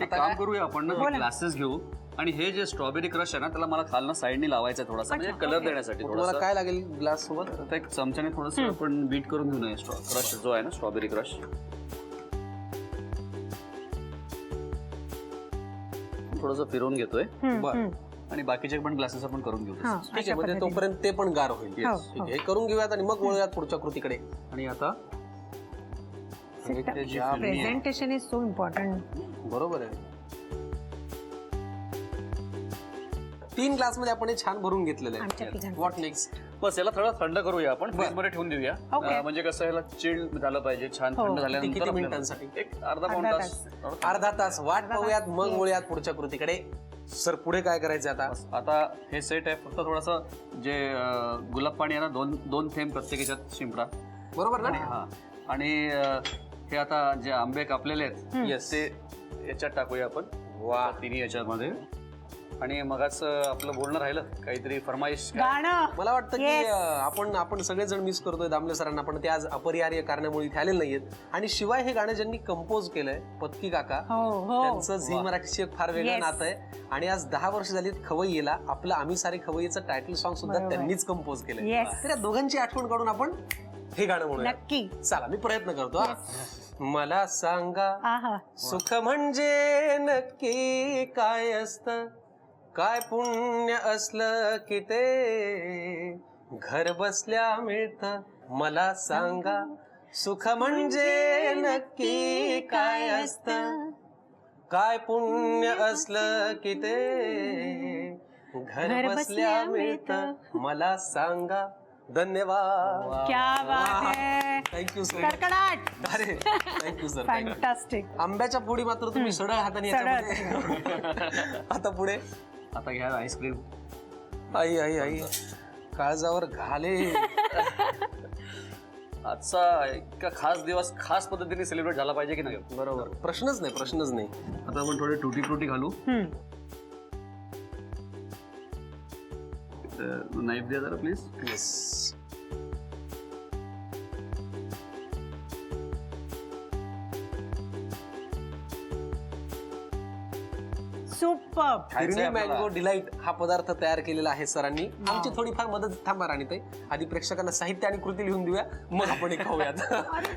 एक काम करूया आपण ना, ग्लासेस घेऊ आणि हे जे स्ट्रॉबेरी क्रश आहे ना त्याला मला खालनं साईडनी लावायचं थोडासा, म्हणजे कलर देण्यासाठी. तुम्हाला काय लागेल ग्लास सोबत? आता एक चमच्याने थोडंसं आपण बीट करून घेऊ नये क्रश जो आहे ना, स्ट्रॉबेरी क्रश थोडंसं फिरवून घेतोय. बरं, आणि बाकीचे पण ग्लासेस आपण करून घेऊ. ठीक आहे. म्हणजे तोपर्यंत ते पण गार होईल. ठीक आहे, हे करून घेऊयात आणि मग वळूयात पुढच्या कृतीकडे. आणि आता प्रेझेंटेशन इज सो इम्पॉर्टंट. बरोबर आहे. 3 ग्लास मध्ये आपण हे छान भरून घेतलेलं आहे. What next? बस याला थोडं थंड करूया आपण, फ्रीज मध्ये ठेवून देऊया. म्हणजे कसं याला चिल्ड झालं पाहिजे, छान थंड झाल्यानंतर किती मिनिटांसाठी? एक अर्धा तास वाट पाहूयात, मग वळूयात पुढच्या कृतीकडे. सर पुढे काय करायचं आता? आता हे सेट आहे, फक्त थोडंसं जे गुलाब पाणी आहे ना, दोन थेंब प्रत्येक याच्यात शिंपडा. बरोबर ना? हा. आणि हे आता जे आंबे कापलेले आहेत ते याच्यात टाकूया आपण. वा, तिन्ही याच्यामध्ये. आणि मगाच आपलं बोलणं राहिलं काहीतरी फरमाईश. मला वाटतं की आपण सगळेजण मिस करतोय दामले सरांना, पण ते आज अपरिहार्य कारणामुळे इथे आलेले नाहीयेत. आणि शिवाय हे गाणं ज्यांनी कंपोज केलंय, पत्की काका, त्यांचं झी मराठीशी एक फार वेगळं नातं आहे. आणि आज 10 वर्ष झालीत खवय्येला. आपलं आम्ही सारे खवय्येचं टायटल सॉन्ग सुद्धा त्यांनीच कंपोज केलंय. तर या दोघांची आठवण काढून आपण हे गाणं म्हणूया. नक्की. चला, मी प्रयत्न करतो. मला सांगा सुख म्हणजे नक्की काय असतं, काय पुण्य असलं की ते घर बसल्या मिळतं. मला सांगा सुख म्हणजे नक्की काय असतं, काय पुण्य असलं की ते घर बसल्या मिळतं. मला सांगा. धन्यवाद. क्या बात है. Thank you sir. कडकडाट. अरे थँक्यू सर. फॅन्टास्टिक. आंब्याच्या पोळी मात्र तुम्ही सडळ हाताने आता पुढे. आता घ्या आईस्क्रीम. आई आई आई काळजावर घाले. आजचा इतका खास दिवस खास पद्धतीने सेलिब्रेट झाला पाहिजे की नाही? बरोबर. प्रश्नच नाही. आता आपण थोडे टुटी फ्रुटी घालू. नाईफ द्या जरा please. Yes. Super. Phirni mango delight हा पदार्थ तयार केलेला आहे सरांनी. आमची थोडीफार मदत. थांबा राणीताई, आधी प्रेक्षकांना साहित्य आणि कृती लिहून देऊया, मग आपण खाऊयात.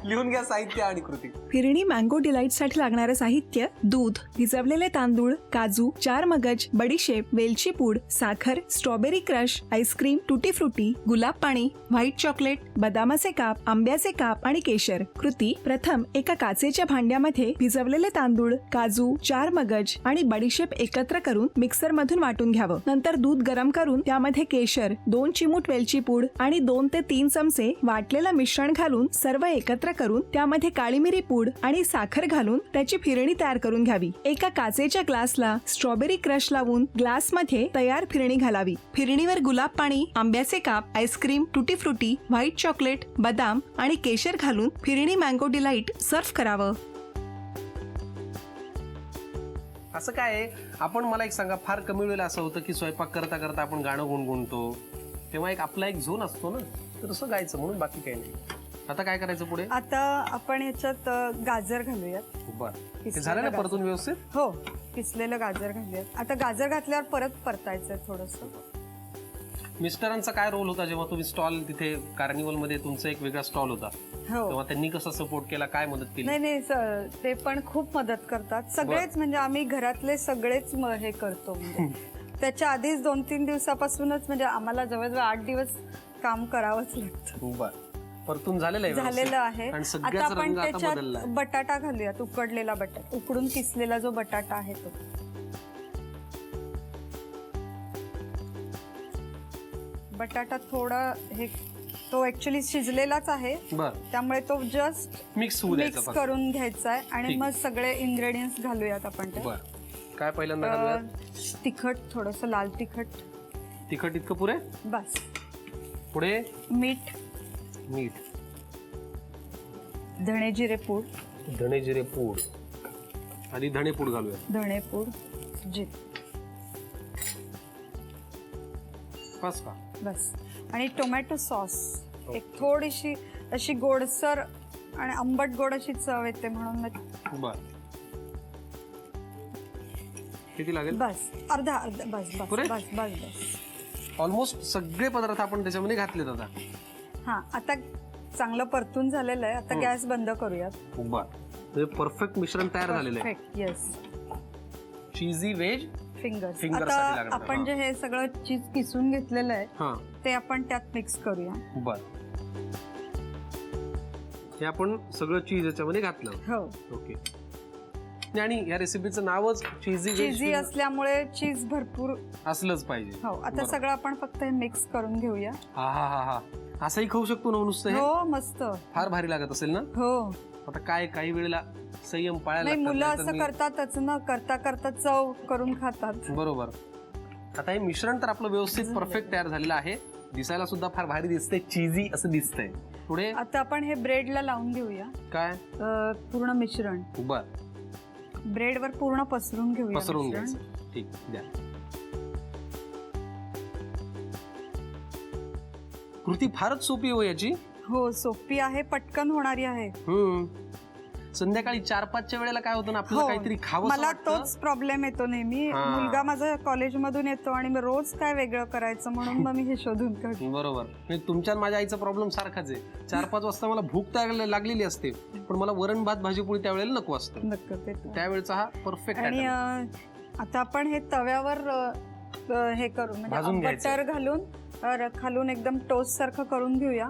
लिहून घ्या साहित्य आणि कृती. फिरणी मँगो डिलाइट साठी लागणारे साहित्य: दूध, भिजवलेले तांदूळ, काजू, 4 मगज, बडीशेप, वेलची पूड, साखर, स्ट्रॉबेरी क्रश, आईस्क्रीम, टुटी फ्रुटी, गुलाब पाणी, व्हाईट चॉकलेट, बदामाचे काप, आंब्याचे काप आणि केशर. कृती: प्रथम एका काचेच्या भांड्यामध्ये भिजवलेले तांदूळ, काजू, 4 मगज आणि बडीशेप एकत्र करून मिक्सर मधून वाटून घ्यावं. नंतर दूध गरम करून त्यामध्ये केशर, 2 चिमूट वेलची पूड आणि 2 ते 3 चमचे वाटलेलं मिश्रण घालून सर्व एकत्र करून त्यामध्ये काळी मिरी पूड आणि साखर घालून त्याची फिरणी तयार करून घ्यावी. एका काचेच्या ग्लासला स्ट्रॉबेरी क्रश लावून ग्लासमध्ये तयार फिरणी घालावी. फिरणीवर गुलाब पाणी, आंब्याचे काप, आईस्क्रीम, टुटी फ्रुटी, व्हाईट चॉकलेट, बदाम आणि केशर घालून फिरणी मँगो डिलाइट सर्व्ह करावं. असं काय आपण, मला एक सांगा, फार कमी वेळेला असं होतं की स्वयंपाक करता करता आपण गाणं गुणगुणतो, तेव्हा आपला एक झोन असतो ना, तर तसं गायचं, म्हणून बाकी काही नाही. आता काय करायचं पुढे? आता आपण ह्याच्यात गाजर घालूयात. बरं, ते झालं ना परतून व्यवस्थित? हो, किसलेलं गाजर घालूयात. आता गाजर घातल्यावर परत परतायचं थोडंसं. मिस्टरांचा काय रोल होता जेव्हा तुम्ही स्टॉल तिथे कार्निवल मध्ये, तुमचा एक वेगळा स्टॉल होता, तेव्हा त्यांनी कसा सपोर्ट केला, काय मदत केली? नाही, ते पण खूप मदत करतात सगळेच. म्हणजे आम्ही घरातले सगळेच हे करतो. म्हणजे त्याच्या आधीच 2-3 दिवसापासूनच म्हणजे आम्हाला जवळजवळ 8 दिवस काम करावंच लागतं. बरं, परतून झालेलं आहे. आता आपण त्याच्यात बदलला. बटाटा घालूयात, उकडलेला बटाटा, उकडून किसलेला जो बटाटा आहे तो. बटाटा थोडा तो ऍक्च्युली शिजलेलाच आहे, त्यामुळे तो जस्ट मिक्स करून घ्यायचा आहे. आणि मग सगळे इन्ग्रेडियंट्स घालूयात आपण. काय पहिल्यांदा घालूयात? तिखट, थोडंसं लाल तिखट. तिखट इतकं पुरे? बस. पुढे मीठ, धणे जिरे पूड. धणे जिरे पूड, आधी धणे पूड घालूया. धणे पूड, जिरे, बस का? बस. आणि टोमॅटो सॉस, एक थोडीशी अशी गोडसर आणि आंबट गोड अशी चव येते म्हणून. बर, किती लागेल? बस अर्धा अर्धा बस बस पुरे? बस बस बस. ऑलमोस्ट सगळे पदार्थ आपण त्याच्यामध्ये घातलेत आता. हा आता चांगलं परतून झालेलं आहे. आता गॅस बंद करूयात. बर, परफेक्ट मिश्रण तयार झालेलं आहे. Perfect. Yes. Cheesy veg fingers. Fingers आता साठी लागणार. आपण जे हे सगळं चीज किसून घेतलेलं आहे हा. ते आपण त्यात मिक्स करूया. बर, हे आपण सगळं चीज याच्यामध्ये घातलं. हो. ओके. आणि या रेसिपीचं नावच चीजी चीजी असल्यामुळे चीज भरपूर असलंच पाहिजे. हो. आता बरोबर. सगळं आपण फक्त हे मिक्स करून घेऊया. हा हा हा हा, असंही खाऊ शकतो ना नुसतं हे? हो मस्त. फार भारी लागत असेल ना? हो. आता काय काही वेळेला संयम पाळायला नाही लागतात, मुलं नाहीतर असं मी- करतातच ना, करता करता चव करून खातात. बरोबर. आता हे मिश्रण तर आपलं व्यवस्थित परफेक्ट तयार झालेलं आहे. दिसायला सुद्धा फार भारी दिसतंय, चीजी असं दिसतंय. पुढे आता आपण हे ब्रेडला लावून घेऊया. काय? पूर्ण मिश्रण बर, ब्रेडवर पूर्ण पसरून घेऊया. पसरवून मिश्रण. घ्यायचं. ठीक, द्या. कृती फारच सोपी हो याची. हो सोपी आहे, पटकन होणारी आहे. संध्याकाळी 4-5च्या वेळेला काय होतं ना, आपल्याला हो. काहीतरी खावं मला तोच प्रॉब्लेम येतो नेहमी. हा. मुलगा माझा कॉलेजमधून येतो आणि मी रोज काय वेगळं करायचं म्हणून मग मी हे शोधून काढते. बरोबर. म्हणजे तुमच्या आणि माझ्या आईचा प्रॉब्लेम सारखाच आहे. 4-5 वाजता मला भूक तयार लागलेली असते, पण मला वरण भात भाजी पोळी त्यावेळेला नको असतं. नक्की ते तर. त्यावेळेचा हा परफेक्ट आणि आता आपण हे तव्यावर हे करू भाजून म्हणजे घ्यायचं. बटर घालून खालून एकदम टोस्ट सारखं करून घेऊया.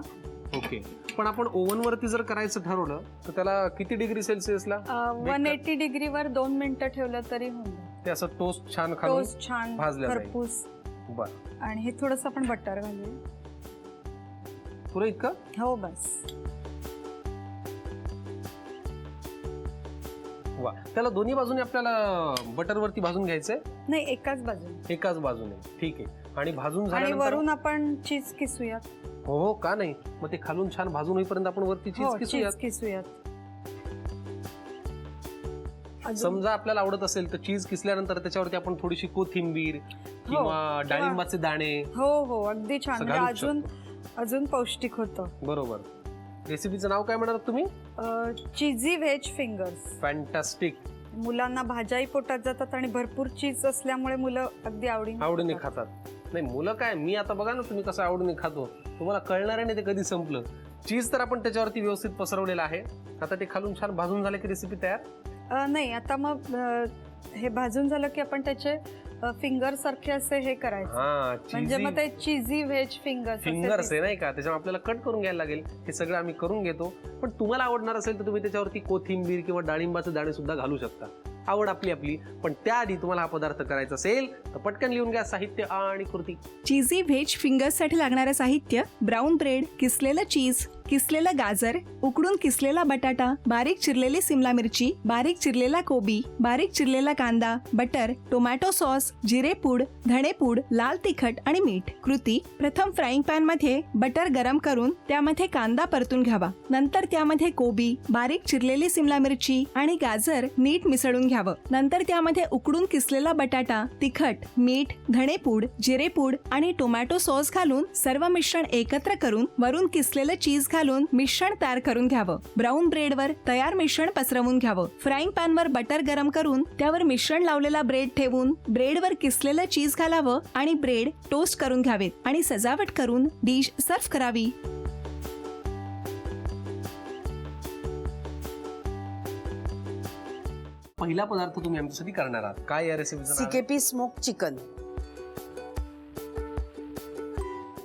ओके. पण आपण ओव्हन वरती जर करायचं ठरवलं तर त्याला किती डिग्री सेल्सिअसला? 180 डिग्रीवर 2 मिनिटं ठेवलं तरी होईल. ते असं टोस्ट छान खालून टोस्ट छान भाजलं जाईल. खरपूस. बर, आणि हे थोडंसं आपण बटर घालूया. पुरं इतकं? हो बस. वा. त्याला दोन्ही बाजूने आपल्याला बटर वरती भाजून घ्यायचंय? नाही एकाच बाजूने. एकाच बाजूने. ठीक आहे. आणि भाजून आणि झाल्यानंतर वरून आपण चीज किसूयात. हो का नाही, मग ते खालून छान भाजून होईपर्यंत आपण वरती हो चीज किसूयात. चीज किसूयात. अजून- समजा आपल्याला आवडत असेल तर चीज किसल्यानंतर त्याच्यावरती आपण थोडीशी कोथिंबीर किंवा डाळिंबाचे दाणे. हो हो अगदी छान. असं म्हणजे घालू अजून अजून पौष्टिक होतं. बरोबर. रेसिपीचं नाव काय म्हणालात तुम्ही? चीजी व्हेज फिंगर्स. फॅन्टास्टिक. मुलांना भाज्याही पोटात जातात आणि भरपूर चीज असल्यामुळे मुलं अगदी आवडीने खातात. नाही मुलं काय, मी आता बघा ना तुम्ही कसं आवडीने खातो, तुम्हाला कळणार आहे नाही ते कधी संपलं. चीज तर आपण त्याच्यावरती व्यवस्थित पसरवलेलं आहे. आता ते खालून छान भाजून झालं की रेसिपी तयार. नाही आता मग हे भाजून झालं की आपण त्याचे फिंगर सारखे असे हे करायचे. हा, म्हणजे मग ते चीजी व्हेज फिंगर्स आहे नाही का, त्याच्यामुळे आपल्याला कट करून घ्यायला लागेल. हे सगळं आम्ही करून घेतो. पण तुम्हाला आवडणार असेल तर तुम्ही त्याच्यावरती कोथिंबीर किंवा डाळिंबाचे दाणे सुद्धा घालू शकता. आवड आपली आपली. पण त्याआधी तुम्हाला हा पदार्थ करायचा असेल तर पटकन लिहून घ्या साहित्य आणि कृती. चीजी व्हेज फिंगर्ससाठी लागणारं साहित्य: ब्राऊन ब्रेड, किसलेलं चीज, किसलेलं गाजर, उकडून किसलेला बटाटा, बारीक चिरलेली सिमला मिरची, बारीक चिरलेला कोबी, बारीक चिरलेला कांदा, बटर, टोमॅटो सॉस, जिरेपूड, धणेपूड, लाल तिखट आणि मीठ. कृती: प्रथम फ्राईंग पॅन मध्ये बटर गरम करून त्यामध्ये कांदा परतून घ्यावा. नंतर त्यामध्ये कोबी, बारीक चिरलेली सिमला मिरची आणि गाजर नीट मिसळून घ्यावं. नंतर त्यामध्ये उकडून किसलेला बटाटा, तिखट, मीठ, धणेपूड, जिरेपूड आणि टोमॅटो सॉस घालून सर्व मिश्रण एकत्र करून वरून किसलेलं चीज घालून मिश्रण तयार करून घ्यावं. ब्राऊन ब्रेडवर तयार मिश्रण पसरवून घ्यावं. फ्राईंग पॅनवर बटर गरम करून त्यावर मिश्रण लावलेला ब्रेड ठेवून ब्रेडवर किसलेलं चीज घालावं आणि ब्रेड टोस्ट करून घ्यावेत आणि सजावट करून डिश सर्व्ह करावी. पहिला पदार्थ तुम्ही आमच्यासाठी करणार आहात काय या रेसिपीचं नाव? CKP smoke chicken.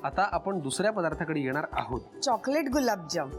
आता आपण दुसऱ्या पदार्थाकडे येणार आहोत. चॉकलेट गुलाबजाम.